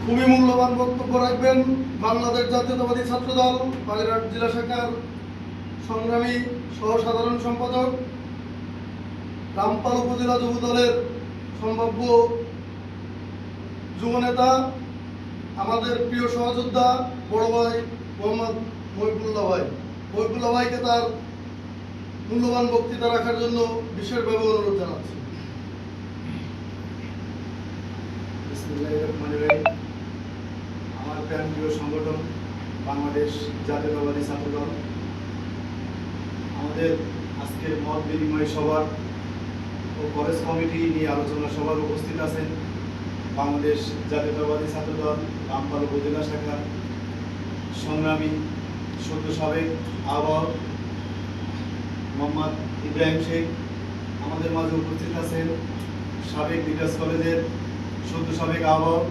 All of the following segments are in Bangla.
খুবই মূল্যবান বক্তব্য রাখবেন বাংলাদেশ জাতীয়তাবাদী ছাত্রদল বাগেরহাট জেলা শাখার সংগ্রামী সহ সাধারণ সম্পাদক, রামপাল উপজেলা যুব দলের সম্ভাব্য যুবনেতা, আমাদের প্রিয় সহযোদ্ধা বড় ভাই মোহাম্মদ মহিবুল্লাহ ভাই। মহিবুল্লাহ ভাইকে তার মূল্যবান বক্তৃতা রাখার জন্য বিশেষভাবে অনুরোধ জানাচ্ছি। আমার প্রিয় সংগঠন বাংলাদেশ জাতীয়তাবাদী ছাত্রদল, আমাদের আজকের মত বিনিময় সভার ও কলেজ কমিটি নিয়ে আলোচনা সভার উপস্থিত আছেন বাংলাদেশ জাতীয়তাবাদী ছাত্রদল রামপাল উপজেলা শাখার সংগ্রামী সদ্য সাবেক আহ্বায়ক মোহাম্মদ ইব্রাহিম শেখ। আমাদের মাঝে উপস্থিত আছেন সাবেক বিকাশ কলেজের সদ্য সাবেক আহ্বায়ক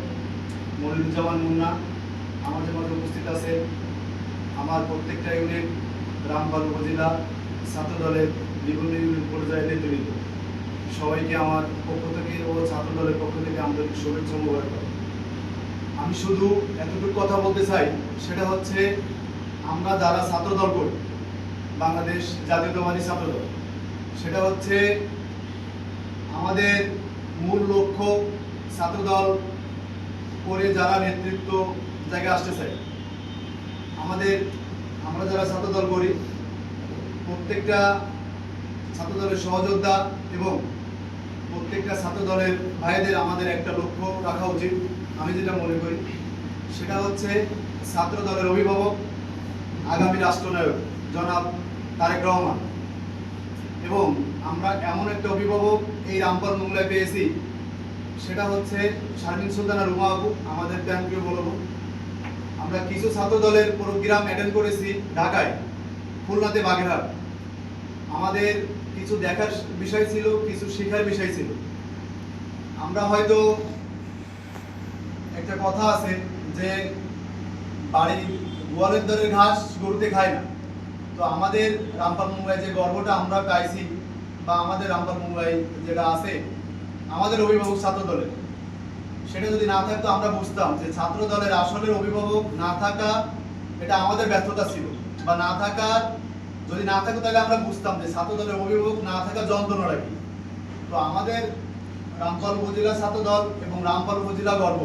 মনিরুজ্জামান মুন্না। আমাদের মাঝে উপস্থিত আছেন আমার প্রত্যেকটা ইউনিট রামপাল উপজেলা ছাত্রদলের বিভিন্ন ইউনিট পর্যায়ে নেতৃবৃন্দ। সবাইকে আমার পক্ষ থেকে ও ছাত্রদলের পক্ষ থেকে আন্তরিক শুভেচ্ছা মোবারক। আমি শুধু এতটুকু কথা বলতে চাই, সেটা হচ্ছে আমরা যারা ছাত্রদল করি বাংলাদেশ জাতীয়তাবাদী ছাত্রদল, সেটা হচ্ছে আমাদের মূল লক্ষ্য ছাত্রদল করে যারা নেতৃত্ব জায়গায় আসতে চাই। আমরা যারা ছাত্রদল করি প্রত্যেকটা ছাত্রদলের সহযোদ্ধা এবং প্রত্যেকটা ছাত্রদলের ভাইদের আমাদের একটা লক্ষ্য রাখা উচিত। আমি যেটা মনে করি সেটা হচ্ছে ছাত্রদলের অভিভাবক আগামী রাষ্ট্রনায়ক জনাব তারেক রহমান, এবং আমরা এমন একটা অভিভাবক এই রামপাল মোংলায় পেয়েছি, সেটা হচ্ছে শারমিন সুলতানা রুমা আপু, আমাদের প্রিয় বলবো। আমরা কিছু ছাত্রদলের প্রোগ্রাম অ্যাটেন্ড করেছি ঢাকায়, খুলনাতে, বাগেরহাট। আমাদের কিছু দেখার বিষয় ছিল, কিছু শেখার বিষয় ছিল। আমরা হয়তো একটা কথা আছে যে বাড়ি গোয়ালের দরের ঘাস গরুতে খায় না। তো আমাদের রামপাল মোংলায় যে গর্বটা আমরা পাইছি, বা আমাদের রামপাল মোংলায় যেটা আছে আমাদের অভিভাবক ছাত্রদলের, সেটা যদি না থাকতো আমরা বুঝতাম যে ছাত্রদলের আসলের অভিভাবক না থাকা এটা আমাদের ব্যর্থতা ছিল, বা না থাকার যদি না থাকতো তাহলে আমরা বুঝতাম যে ছাত্রদলের অভিভাবক না থাকা যন্ত্রণাটা কি। তো আমাদের রামপাল উপজেলা ছাত্রদল এবং রামপাল উপজেলা গর্ব।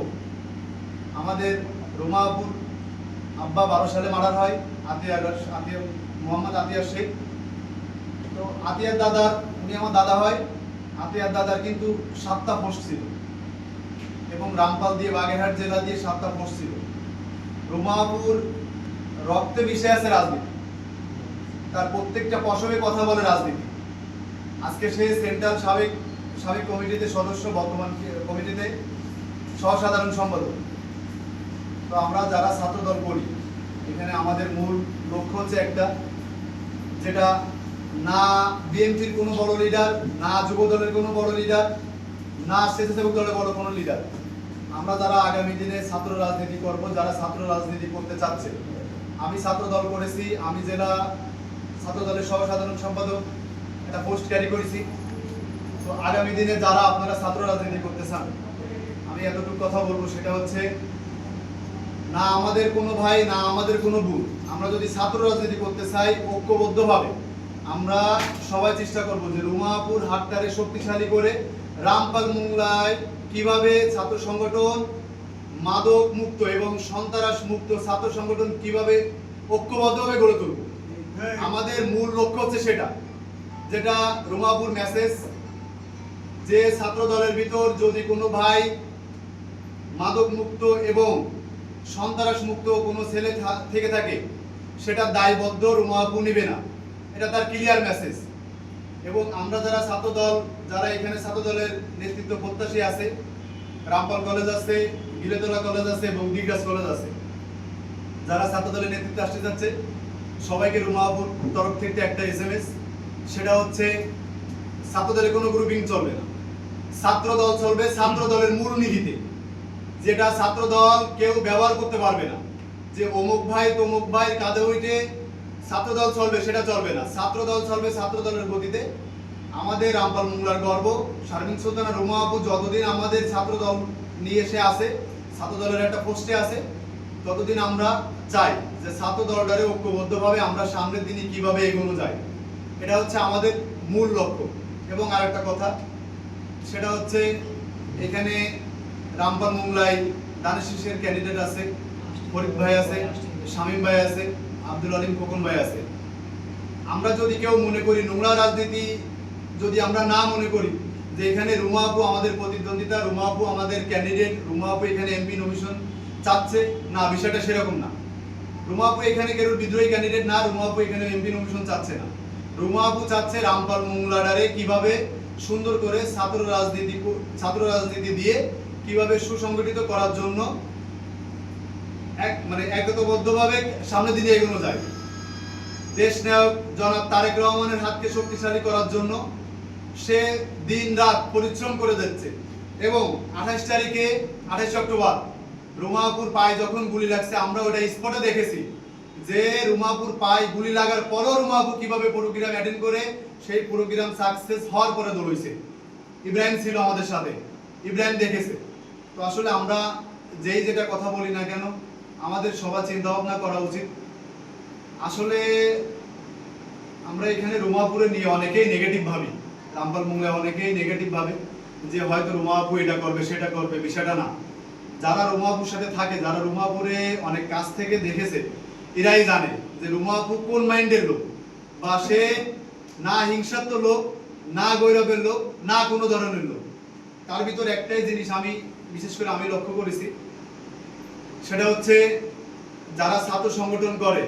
আমাদের রুমা আপুর আব্বা 12 সালে মারা হয়, মোহাম্মদ আতিয়ার শেখ। তো আতিয়ার দাদার, উনি আমার দাদা হয়, আতিয়ার দাদার কিন্তু 7টা পোস্ট ছিল, এবং রামপাল দিয়ে বাগেরহাট জেলা দিয়ে 7টা পোস্ট ছিল। রুমাপুর রক্তে মিশে আছে রাজনীতি, তার প্রত্যেকটা পশমে কথা বলে রাজনীতি। আজকে সে সেন্ট্রাল সাবেক কমিটিতে সদস্য, বর্তমান কমিটিতে সহসাধারণ সম্পাদক। তো আমরা যারা ছাত্রদল করি এখানে আমাদের মূল লক্ষ্য হচ্ছে একটা, যেটা না বিএনপির কোনো বড় লিডার, না যুব দলের কোনো বড় লিডার, না স্বেচ্ছাসেবক দলের বড় কোনো লিডার। আমরা যারা আগামী দিনে ছাত্র রাজনীতি করব, যারা ছাত্র রাজনীতি করতে চাচ্ছে। আমি ছাত্র দল করেছি, আমি জেলা ছাত্র দলের সহসাধারণ সম্পাদক একটা পোস্ট ক্যারি করেছি। তো আগামী দিনে যারা আপনারা ছাত্র রাজনীতি করতে চান, আমি এতটুকু কথা বলবো, সেটা হচ্ছে না আমাদের কোনো ভাই, না আমাদের কোনো বোন। আমরা যদি ছাত্র রাজনীতি করতে চাই ঐক্যবদ্ধভাবে, আমরা সবাই চেষ্টা করব যে রুমাপুর হাটটারে শক্তিশালী করে রামপাল মোংলায় কিভাবে ছাত্র সংগঠন মাদক মুক্ত এবং সন্ত্রাস মুক্ত ছাত্র সংগঠন কিভাবে ঐক্যবদ্ধভাবে গড়ে তুলব। আমাদের মূল লক্ষ্য হচ্ছে সেটা, যেটা রুমাপুর মেসেজ, যে ছাত্র দলের ভিতর যদি কোনো ভাই মাদক মুক্ত এবং সন্ত্রাস মুক্ত কোনো ছেলে থেকে থাকে, সেটা দায়বদ্ধ রুমাপুর নিবে না, এটা তার ক্লিয়ার মেসেজ। এবং আমরা যারা ছাত্রদল, যারা এখানে ছাত্রদলের নেতৃত্ব প্রত্যাশী আছে, রামপাল কলেজ আছে, গিলেতলা কলেজ আছে এবং ডিগ্রাস কলেজ আছে, যারা ছাত্রদলের নেতৃত্বে আসতে যাচ্ছে, সবাইকে রুমাপুর তরফ থেকে একটা SMS, সেটা হচ্ছে ছাত্রদলের কোনো গ্রুপিং চলবে না, ছাত্রদল চলবে ছাত্রদলের মূল নীতিতে, যেটা ছাত্রদল কেউ ব্যবহার করতে পারবে না, যে অমুক ভাই তমুক ভাই কাঁধে উঠে ছাত্রদল চলবে, সেটা চলবে না। ছাত্রদল চলবে ছাত্রদলের গতিতে। আমাদের রামপাল মোংলার গর্ব শারমিন সুলতানা রুমা আপু যতদিন আমাদের ছাত্রদল নিয়ে এসে আসে, ছাত্র দলের একটা পোস্টে আছে, ততদিন আমরা চাই যে ছাত্র দলটারে ঐক্যবদ্ধভাবে আমরা সামনের দিনে কিভাবে এগোনো যায়, এটা হচ্ছে আমাদের মূল লক্ষ্য। এবং আরেকটা কথা, সেটা হচ্ছে এখানে রামপাল মোংলায় দানের শীষের ক্যান্ডিডেট আছে, ফরিদ ভাই আছে, শামীম ভাই আছে, আব্দুল আলিম খোকন ভাই আছে। আমরা যদি কেউ মনে করি নোংরা রাজনীতি, যদি আমরা না মনে করি যে এখানে রুমা আপু আমাদের প্রতিদ্বন্দ্বিতা, রুমা আপু আমাদের ক্যান্ডিডেট, রুমা আপু এখানে এমপি নমিনেশন চাচ্ছে না, বিষয়টা সেরকম না। রুমা আপু এখানে কেউ বিদ্রোহী ক্যান্ডিডেট না, রুমা আপু এখানে এমপি নমিনেশন চাচ্ছে না। রুমা আপু চাচ্ছে রামপাল মোংলাডারে কিভাবে সুন্দর করে ছাত্র রাজনীতি দিয়ে কিভাবে সুসংগঠিত করার জন্য একতাবদ্ধভাবে সামনের দিকে এগোনো যায়। দেশ নায়ক জনাব তারেক রহমানের হাতকে শক্তিশালী করার জন্য সে দিন রাত পরিশ্রম করে যাচ্ছে। এবং 28 অক্টোবর রুমাপুর পায়ে যখন গুলি লাগছে, আমরা ওটা স্পটে দেখেছি যে রুমাপুর পায়ে গুলি লাগার পরও রুমাপুর কিভাবে প্রোগ্রাম অ্যাটেন্ড করে সেই প্রোগ্রাম সাকসেস হওয়ার পরে দৌড়েছে। ইব্রাহিম ছিল আমাদের সাথে, ইব্রাহিম দেখেছে। তো আসলে আমরা যেটা কথা বলি না কেন, আমাদের সবার চিন্তা ভাবনা করা উচিত। আসলে আমরা এখানে রুমাপুরে নিয়ে অনেকেই নেগেটিভ ভাবি, রামপাল মোংলায় অনেকেই নেগেটিভ ভাবে যে হয়তো রুমাপু এটা করবে সেটা করবে, বিষয়টা না। যারা রুমাপুর সাথে থাকে, যারা রুমাপুরে অনেক কাছ থেকে দেখেছে, এরাই জানে যে রুমাপু কোন মাইন্ডের লোক, বা সে না হিংসাত্মক লোক, না গৌরবের লোক, না কোনো ধরনের লোক। তার ভিতর একটাই জিনিস আমি বিশেষ করে আমি লক্ষ্য করেছি, সেটা হচ্ছে যারা ছাত্র সংগঠন করে